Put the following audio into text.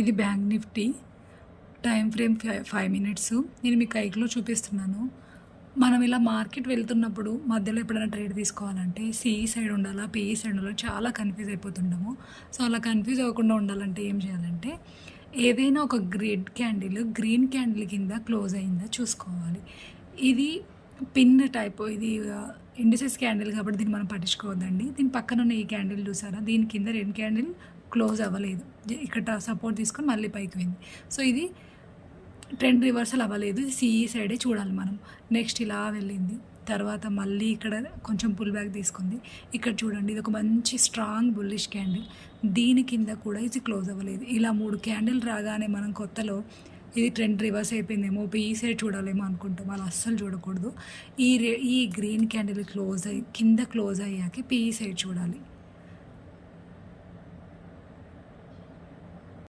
ఇది bank Nifty time frame 5 minutes. నేను మీకు ఐక్లో చూపిస్తున్నాను. మనం ఇలా మార్కెట్ వెళ్తున్నప్పుడు మధ్యలో ఎప్పుడైనా ట్రేడ్ తీసుకోవాలంటే సిఈ సైడ్ ఉండాలా, పిఈ సైడ్ ఉండాలా చాలా కన్ఫ్యూజ్ అయిపోతుంటాము. సో అలా కన్ఫ్యూజ్ అవ్వకుండా ఉండాలంటే ఏం చేయాలంటే ఏదైనా ఒక గ్రీన్ క్యాండిల్ కింద క్లోజ్ అయిందా చూసుకోవాలి. ఇది పిన్ టైప్, ఇది ఇండిసెస్ క్యాండిల్ కాబట్టి దీన్ని మనం పట్టించుకోవద్దండి. దీని పక్కన ఉన్న ఈ క్యాండిల్ చూసారా, దీని కింద 2 క్యాండిల్ క్లోజ్ అవ్వలేదు, ఇక్కడ సపోర్ట్ తీసుకొని మళ్ళీ పైకి పోయింది. సో ఇది ట్రెండ్ రివర్సల్ అవ్వలేదు, ఇది సిఈ సైడే చూడాలి మనం. నెక్స్ట్ ఇలా వెళ్ళింది, తర్వాత మళ్ళీ ఇక్కడ కొంచెం పుల్ బ్యాక్ తీసుకుంది. ఇక్కడ చూడండి, ఇది ఒక మంచి స్ట్రాంగ్ బుల్లిష్ క్యాండిల్, దీని కింద కూడా ఇది క్లోజ్ అవ్వలేదు. ఇలా 3 క్యాండిల్ రాగానే మనం కొత్తలో ఇది ట్రెండ్ రివర్స్ అయిపోయిందేమో, ఈ సైడ్ చూడాలేమో అనుకుంటాం. అలా అస్సలు చూడకూడదు. ఈ గ్రీన్ క్యాండిల్ కింద క్లోజ్ అయ్యాక పిఈ సైడ్ చూడాలి.